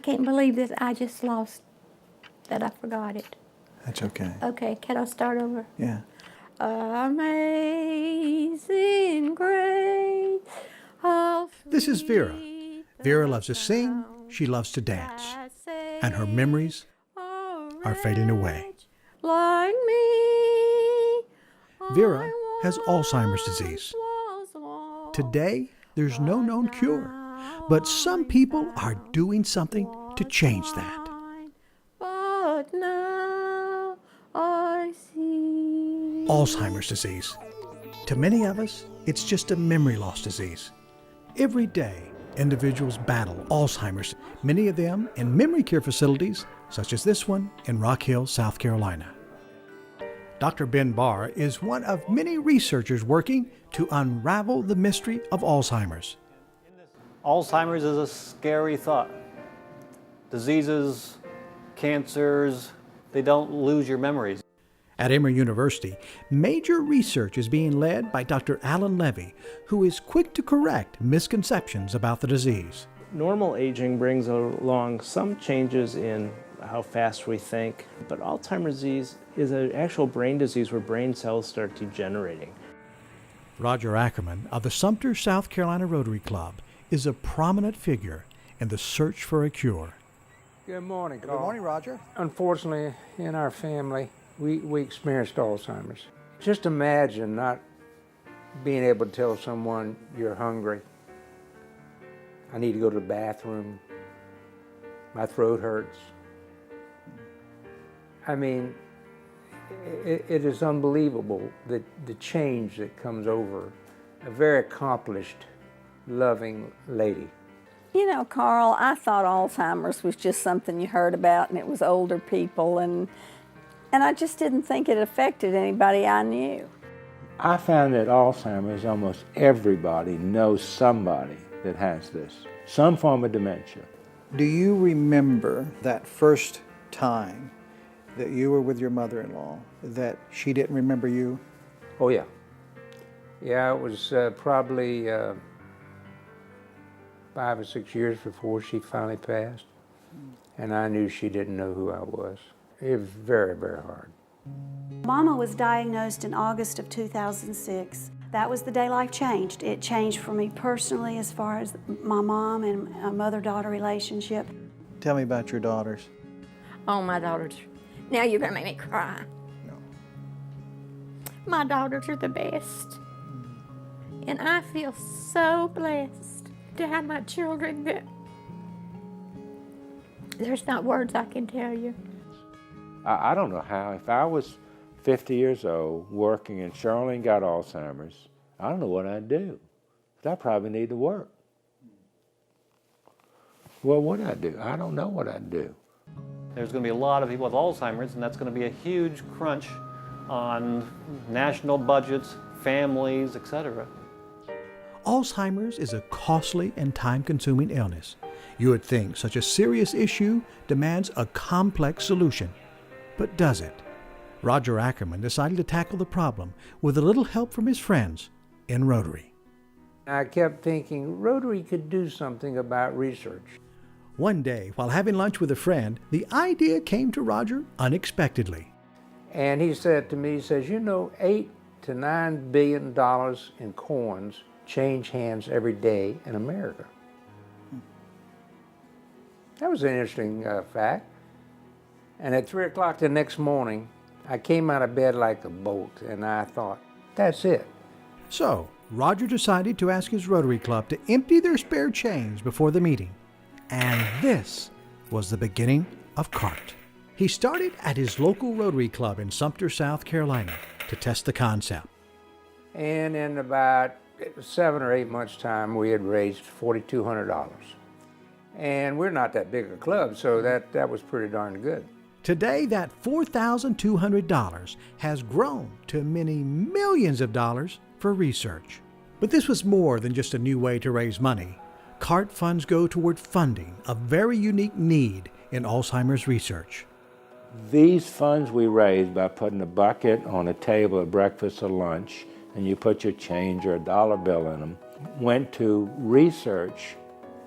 can't believe that I just lost, that I forgot it. That's okay. Okay, can I start over? Yeah. Amazing grace. How This is Vera. sweet Vera the loves to sing, sound she loves to dance, that and her memories saved are fading away. like me. Vera I has Alzheimer's disease. once was lost, Today, there's no known cure, but some people are doing something to change that. but now I see. Alzheimer's disease. To many of us, it's just a memory loss disease. Every day, individuals battle Alzheimer's, many of them in memory care facilities, such as this one in Rock Hill, South Carolina. Dr. Ben Barr is one of many researchers working to unravel the mystery of Alzheimer's. Alzheimer's is a scary thought. Diseases, cancers, they don't lose your memories. At Emory University, major research is being led by Dr. Alan Levy, who is quick to correct misconceptions about the disease. Normal aging brings along some changes in how fast we think, but Alzheimer's disease is an actual brain disease where brain cells start degenerating. Roger Ackerman of the Sumter, South Carolina Rotary Club is a prominent figure in the search for a cure. Good morning, Carl. Good morning, Roger. Unfortunately, in our family, we experienced Alzheimer's. Just imagine not being able to tell someone you're hungry. I need to go to the bathroom. My throat hurts. I mean, it is unbelievable the change that comes over a very accomplished, loving lady. You know, Carl, I thought Alzheimer's was just something you heard about and it was older people, and I just didn't think it affected anybody I knew. I found that Alzheimer's, almost everybody knows somebody that has this, some form of dementia. Do you remember that first time that you were with your mother-in-law, that she didn't remember you? Oh, yeah. Yeah, it was probably 5 or 6 years before she finally passed. And I knew she didn't know who I was. It was very, very hard. Mama was diagnosed in August of 2006. That was the day life changed. It changed for me personally as far as my mom and mother-daughter relationship. Tell me about your daughters. Oh, my daughters. Now you're gonna make me cry. No. My daughters are the best. And I feel so blessed to have my children that there's not words I can tell you. I don't know how, if I was 50 years old, working, and Charlene got Alzheimer's, I don't know what I'd do. I probably need to work. Well, what would I do? I don't know what I'd do. There's going to be a lot of people with Alzheimer's, and that's going to be a huge crunch on national budgets, families, etc. Alzheimer's is a costly and time-consuming illness. You would think such a serious issue demands a complex solution. But does it? Roger Ackerman decided to tackle the problem with a little help from his friends in Rotary. I kept thinking Rotary could do something about research. One day, while having lunch with a friend, the idea came to Roger unexpectedly. And he said to me, he says, you know, $8 to $9 billion in coins change hands every day in America. That was an interesting fact. And at 3 o'clock the next morning, I came out of bed like a bolt, and I thought, that's it. So, Roger decided to ask his Rotary Club to empty their spare change before the meeting. And this was the beginning of CART. He started at his local Rotary Club in Sumter, South Carolina, to test the concept. And in about 7 or 8 months' time, we had raised $4,200. And we're not that big a club, so that was pretty darn good. Today, that $4,200 has grown to many millions of dollars for research. But this was more than just a new way to raise money. CART funds go toward funding a very unique need in Alzheimer's research. These funds we raised by putting a bucket on a table at breakfast or lunch, and you put your change or a dollar bill in them, went to research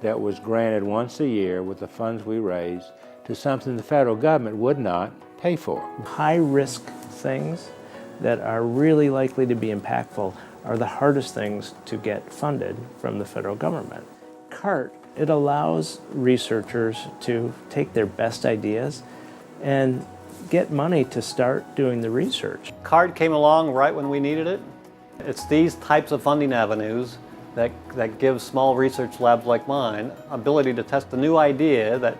that was granted once a year with the funds we raised to something the federal government would not pay for. High-risk things that are really likely to be impactful are the hardest things to get funded from the federal government. CART, it allows researchers to take their best ideas and get money to start doing the research. CART came along right when we needed it. It's these types of funding avenues that give small research labs like mine ability to test a new idea that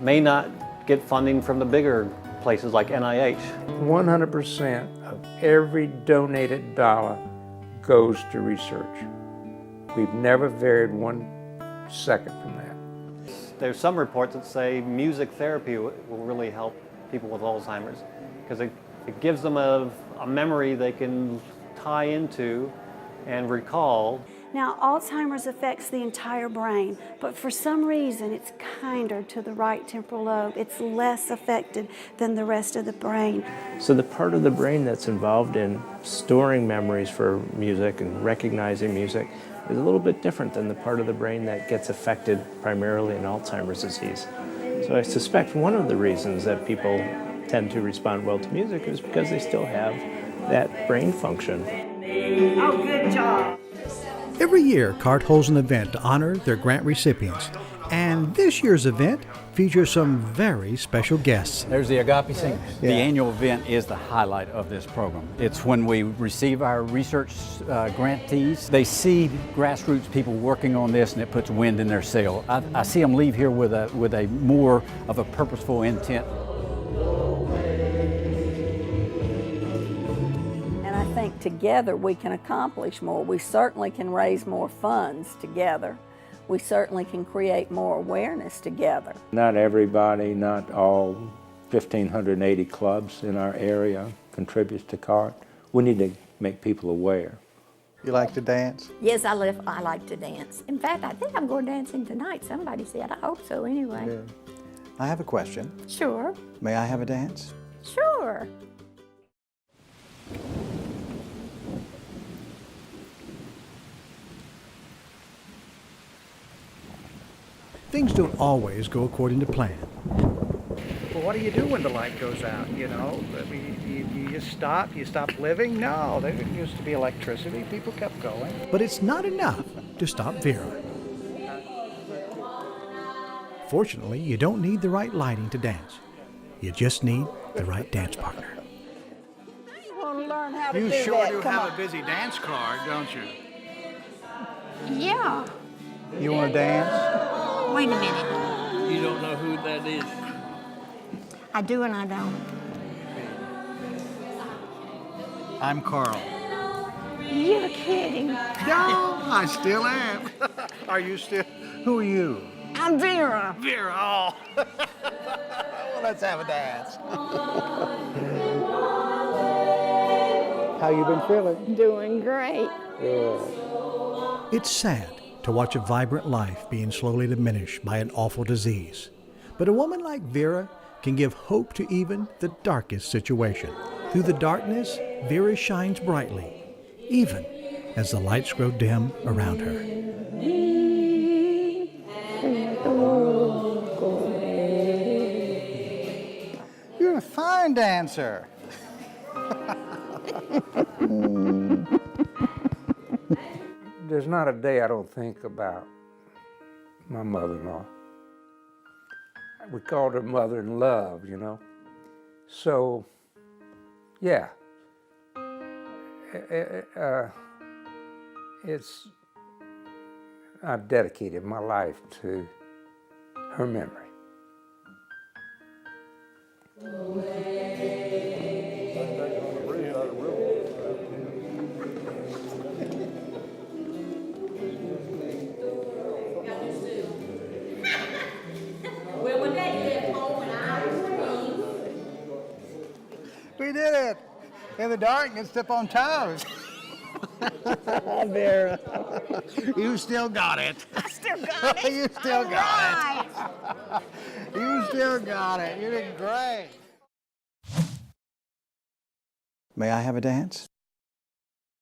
may not get funding from the bigger places like NIH. 100% of every donated dollar goes to research. We've never varied 1 second from that. There's some reports that say music therapy will really help people with Alzheimer's because it gives them a memory they can tie into and recall. Now, Alzheimer's affects the entire brain, but for some reason it's kinder to the right temporal lobe. It's less affected than the rest of the brain. So the part of the brain that's involved in storing memories for music and recognizing music is a little bit different than the part of the brain that gets affected primarily in Alzheimer's disease. So I suspect one of the reasons that people tend to respond well to music is because they still have that brain function. Oh, good job. Every year, CART holds an event to honor their grant recipients. And this year's event features some very special guests. There's the Agape Singers. The annual event is the highlight of this program. It's when we receive our research grantees. They see grassroots people working on this and it puts wind in their sail. I see them leave here with a more of a purposeful intent. I think together we can accomplish more. We certainly can raise more funds together. We certainly can create more awareness together. Not everybody, not all 1,580 clubs in our area contributes to CART. We need to make people aware. You like to dance? Yes, I like to dance. In fact, I think I'm going dancing tonight. Somebody said. I hope so anyway. Yeah. I have a question. Sure. May I have a dance? Sure. Things don't always go according to plan. Well, what do you do when the light goes out, you know? I mean, you just stop? You stop living? No, there used to be electricity. People kept going. But it's not enough to stop Vera. Fortunately, you don't need the right lighting to dance. You just need the right dance partner. You want to learn how to You do sure that. do Come have on. a busy dance card, don't you? Yeah. You want to dance? Wait a minute. You don't know who that is. I do and I don't. I'm Carl. You're kidding. No, I still am. Are you still? Who are you? I'm Vera. Vera. Oh. Well, let's have a dance. How you been feeling? Doing great. It's sad to watch a vibrant life being slowly diminished by an awful disease. But a woman like Vera can give hope to even the darkest situation. Through the darkness, Vera shines brightly, even as the lights grow dim around her. You're a fine dancer. There's not a day I don't think about my mother-in-law. We called her mother-in-love, you know. So, yeah. I've dedicated my life to her memory. We did it. In the darkness, step on toes. Vera. You still got it. I still got it. You still got it. You still got it. You did great. May I have a dance?